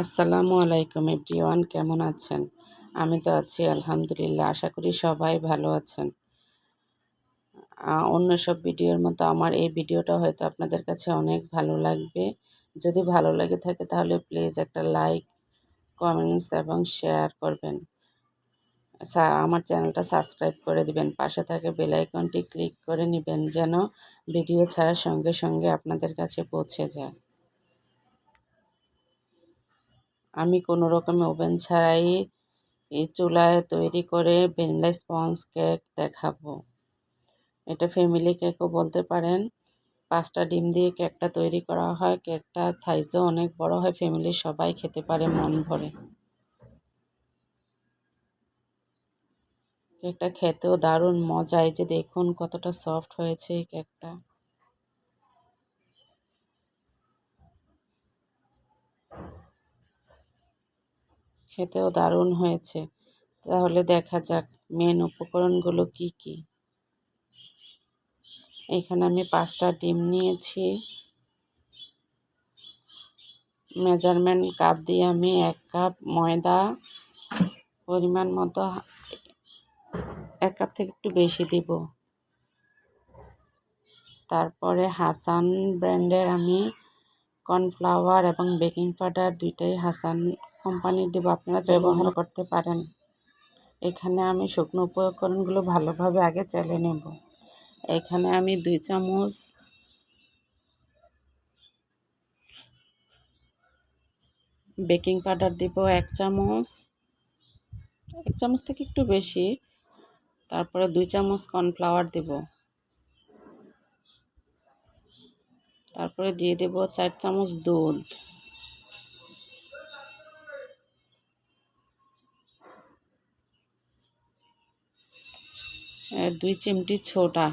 আসসালামু আলাইকুম এভরিওয়ান, কেমন আছেন? আমি তো আছি আলহামদুলিল্লাহ। আশা করি সবাই ভালো আছেন। অন্য সব ভিডিওর মতো আমার এই ভিডিওটা হয়তো আপনাদের কাছে অনেক ভালো লাগবে। যদি ভালো লেগে থাকে তাহলে প্লিজ একটা লাইক, কমেন্টস এবং শেয়ার করবেন। আমার চ্যানেলটা সাবস্ক্রাইব করে দিবেন। পাশে থাকা বেল আইকনটি ক্লিক করে নেবেন যেন ভিডিও ছাড়ার সঙ্গে সঙ্গে আপনাদের কাছে পৌঁছে যায়। আমি কোনো রকম ওভেন ছাড়াই এই চুলায় তৈরি করে ভ্যানিলা স্পঞ্জ কেক দেখাবো। এটা ফ্যামিলি কেকও বলতে পারেন। 5টা ডিম দিয়ে কেকটা তৈরি করা হয়। কেকটা সাইজও অনেক বড় হয়, ফ্যামিলির সবাই খেতে পারে মন ভরে। কেকটা খেতেও দারুণ মজা। এই যে দেখুন কতটা সফট হয়েছে এই কেকটা। খেতেও দারুণ হয়েছে। তাহলে দেখা যাক মেন উপকরণগুলো কি কি। এখানে আমি 5টা ডিম নিয়েছি। মেজারমেন্ট কাপ দিয়ে আমি 1 কাপ ময়দা, পরিমাণ মতো 1 কাপ থেকে একটু বেশি দিব। তারপরে হাসান ব্র্যান্ডের আমি কর্নফ্লাওয়ার এবং বেকিং পাউডার দুইটাই হাসান কোম্পানির দেব, আপনারা ব্যবহার করতে পারেন। এখানে আমি শুকনো উপকরণগুলো ভালোভাবে আগে চেলে নেব। এখানে আমি 2 চামচ বেকিং পাউডার দিব, 1 চামচ, 1 চামচ থেকে একটু বেশি। তারপরে 2 চামচ কর্নফ্লাওয়ার দেব। তারপরে দিয়ে দেব 4 চামচ দুধ। আর 2 চিমটি ছোটা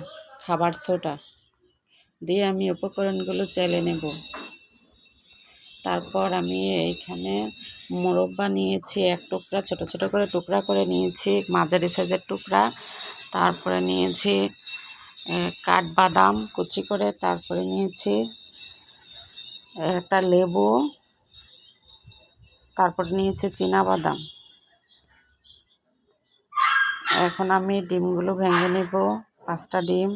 খাবার সোডা দিয়ে আমি উপকরণগুলো চেলে নেব। তারপর আমি এইখানে মোরব্বা নিয়েছি 1 টুকরা, ছোট ছোট করে টুকরা করে নিয়েছি, মাঝারি সাইজের টুকরা। তারপরে নিয়েছি কাঠবাদাম কুচি করে। তারপরে নিয়েছি একটা লেবু। তারপর নিয়েছি চীনাবাদাম। এখন আমি ডিমগুলো ভেঙে নেব, 5টা ডিম।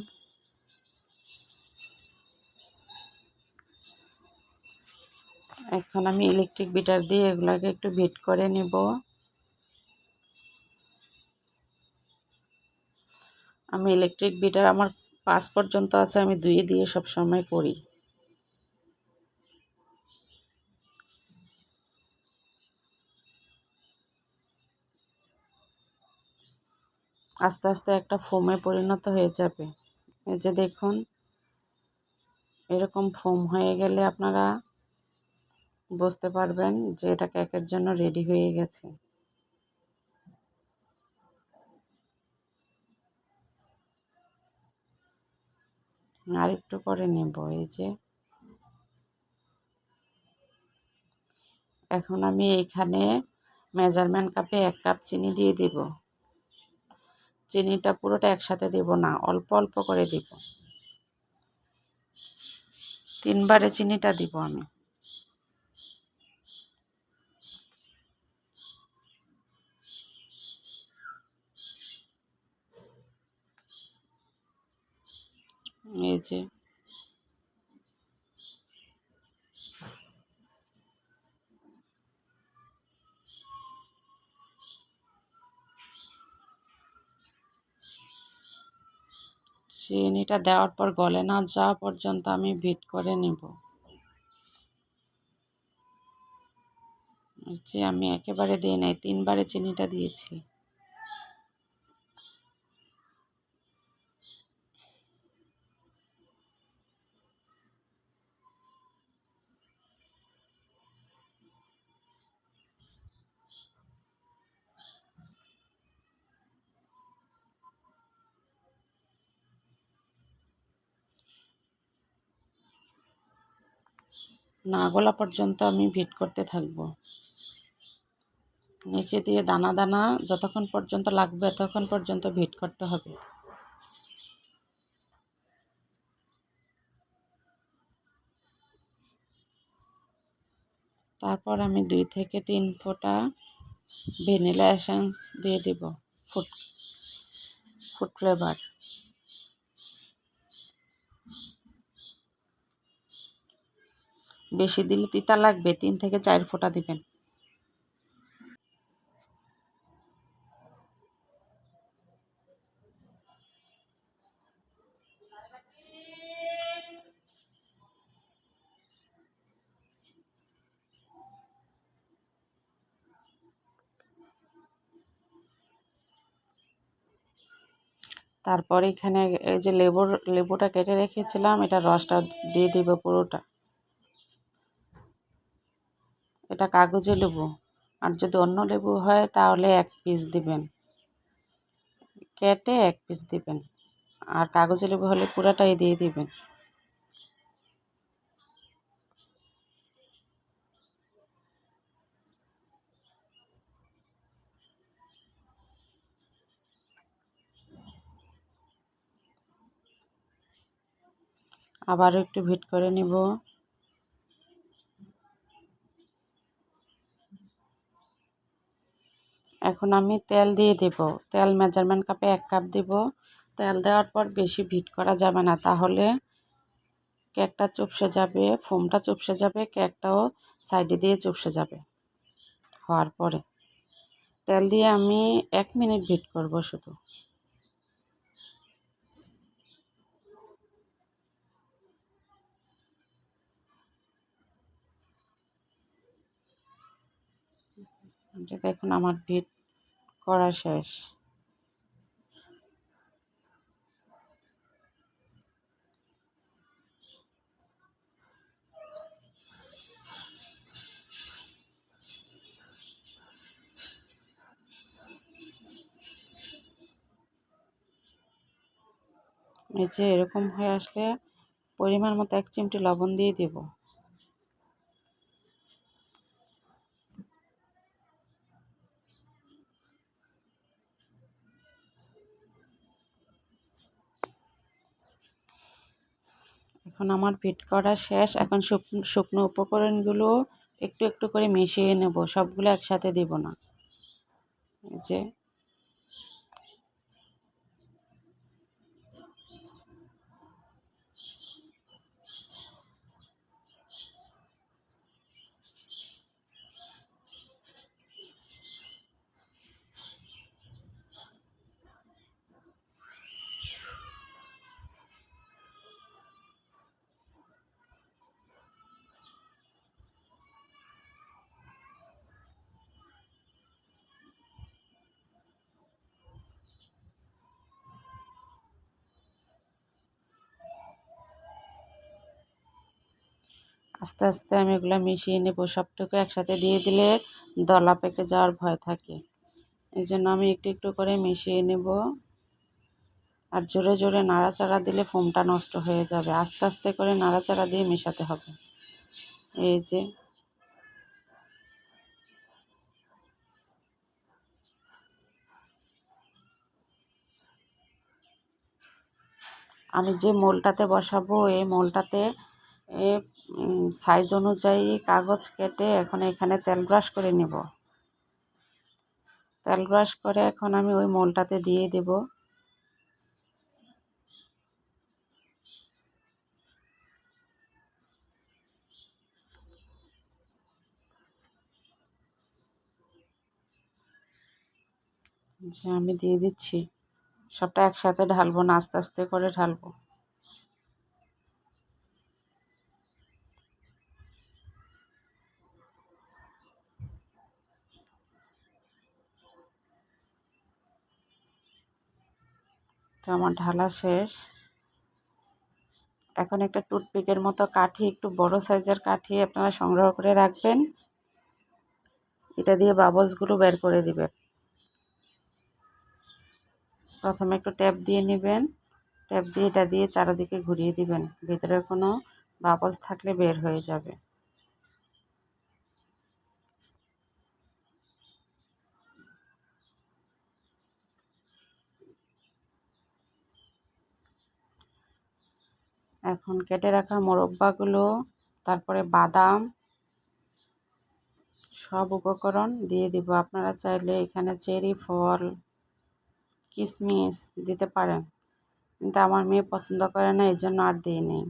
এখন আমি ইলেকট্রিক বিটার দিয়ে এগুলোকে একটু বিট করে নেব। আমি ইলেকট্রিক বিটার আমার 5 পর্যন্ত আছে, আমি 2 দিয়ে সবসময় করি। আস্তে আস্তে একটা ফোমে পরিণত হয়ে যাবে। এই যে দেখুন, এরকম ফোম হয়ে গেলে আপনারা বুঝতে পারবেন যে এটা কেকের জন্য রেডি হয়ে গেছে। আর একটু করে নেব। এই যে এখন আমি এইখানে মেজারমেন্ট কাপে 1 কাপ চিনি দিয়ে দিব। চিনিটা পুরোটা একসাথে দেব না, অল্প অল্প করে দিব। 3 বারে চিনিটা দিব আমি। এই যে চিনিটা দেওয়ার পর গলে না যাওয়া পর্যন্ত আমি বিট করে নেব। যে আমি একেবারে দিই নাই, 3 বারে চিনিটা দিয়েছি। না গলা পর্যন্ত আমি বিট করতে থাকব। নিচে দিয়ে দানা দানা যতক্ষণ পর্যন্ত লাগবে ততক্ষণ পর্যন্ত বিট করতে হবে। তারপর আমি 2 থেকে 3 ফোঁটা ভ্যানিলা এসেন্স দিয়ে দিব, ফুড ফুড ফ্লেভার। বেশি দিলে তিতা লাগবে, 3 থেকে 4 ফোঁটা দিবেন। তারপর এখানে এই যে লেবুটা কেটে রেখেছিলাম, এটা রসটা দিয়ে দিব পুরোটা। এটা কাগজি লেবু, আর যদি অন্য লেবু হয় তাহলে 1 পিস দিবেন, কেটে 1 পিস দিবেন। আর কাগজি লেবু হলে পুরোটাই দিয়ে দিবেন। আবারও একটু ভিট করে নিব। এখন আমি তেল দিয়ে দেব। তেল মেজারমেন্ট কাপে 1 কাপ দিব। তেল দেওয়ার পর বেশি ভিট করা যাবে না, তাহলে কেকটা চুপসে যাবে, ফোমটা চুপসে যাবে, কেকটাও সাইডে দিয়ে চুপসে যাবে। হওয়ার পরে তেল দিয়ে আমি 1 মিনিট ভিট করব শুধু। যে দেখুন আমার ভিট করা শেষ। এই যে এরকম হয়ে আসলে পরিমাণ মতো 1 চিমটি লবণ দিয়ে দেব। এখন আমার ভিট করা শেষ। এখন শুকনো উপকরণগুলো একটু একটু করে মিশিয়ে নেব, সবগুলো একসাথে দিব না। এই যে আস্তে আস্তে আমি এগুলো মিশিয়ে নেব। সবটুকু একসাথে দিয়ে দিলে দলা পেকে যাওয়ার ভয় থাকে, এই জন্য আমি একটু একটু করে মিশিয়ে নেব। আর জোরে জোরে নাড়াচাড়া দিলে ফোমটা নষ্ট হয়ে যাবে, আস্তে আস্তে করে নাড়াচাড়া দিয়ে মেশাতে হবে। এই যে আমি যে মোলটাতে বসাবো, এই মোলটাতে সাইজ অনুযায়ী কাগজ কেটে এখন এখানে তেল ব্রাশ করে নেব। তেল ব্রাশ করে এখন আমি ওই মোলটাতে দিয়ে দেব। যে আমি দিয়ে দিচ্ছি, সবটা একসাথে ঢালবো না, আস্তে আস্তে করে ঢালবো। তো আমার ঢালা শেষ। এখন একটা টুথপিকের মতো কাঠি, একটু বড় সাইজের কাঠি আপনারা সংগ্রহ করে রাখবেন। এটা দিয়ে বাবলসগুলো বের করে দিবেন। প্রথমে একটু ট্যাপ দিয়ে নেবেন, ট্যাপ দিয়ে এটা দিয়ে চারিদিকে ঘুরিয়ে দিবেন, ভিতরে কোনো বাবলস থাকলে বের হয়ে যাবে। এখন কেটে রাখা মোরব্বাগুলো, তারপরে বাদাম, সব উপকরণ দিয়ে দিব। আপনারা চাইলে এখানে চেরি ফল, কিশমিশ দিতে পারেন, কিন্তু আমার মেয়ে পছন্দ করে না, এই জন্য আর দিই নেই।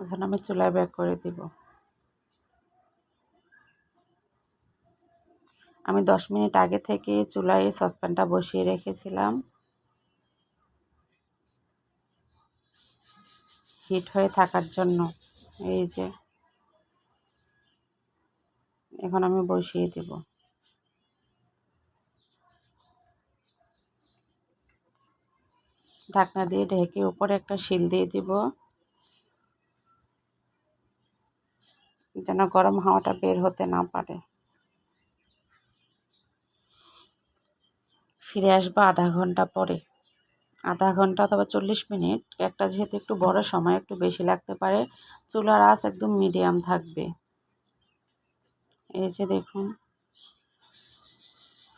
এখন আমি চুলায় ব্যাক করে দিব। আমি 10 মিনিট আগে থেকে চুলায় সসপ্যানটা বসিয়ে রেখেছিলাম হিট হয়ে থাকার জন্য। এই যে এখন আমি বসিয়ে দেব। ঢাকনা দিয়ে ঢেকে উপরে একটা শিল দিয়ে দিব, যেন গরম হাওয়াটা বের হতে না পারে। ফিরে আসবো আধা ঘন্টা পরে, আধা ঘন্টা অথবা 40 মিনিট। একটা যেহেতু একটু বড়, সময় একটু বেশি লাগতে পারে। চুলার আঁচ একদম মিডিয়াম থাকবে। এই যে দেখুন,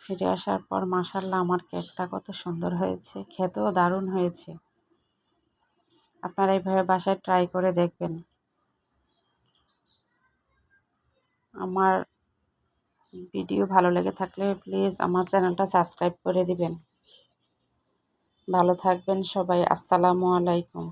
ফিরে আসার পর মাশাআল্লাহ আমার কেকটা কত সুন্দর হয়েছে, খেতেও দারুণ হয়েছে। আপনারা এইভাবে বাসায় ট্রাই করে দেখবেন। আমার ভিডিও ভালো লেগে থাকলে প্লিজ আমার চ্যানেলটা সাবস্ক্রাইব করে দিবেন। ভালো থাকবেন সবাই। আসসালামু আলাইকুম।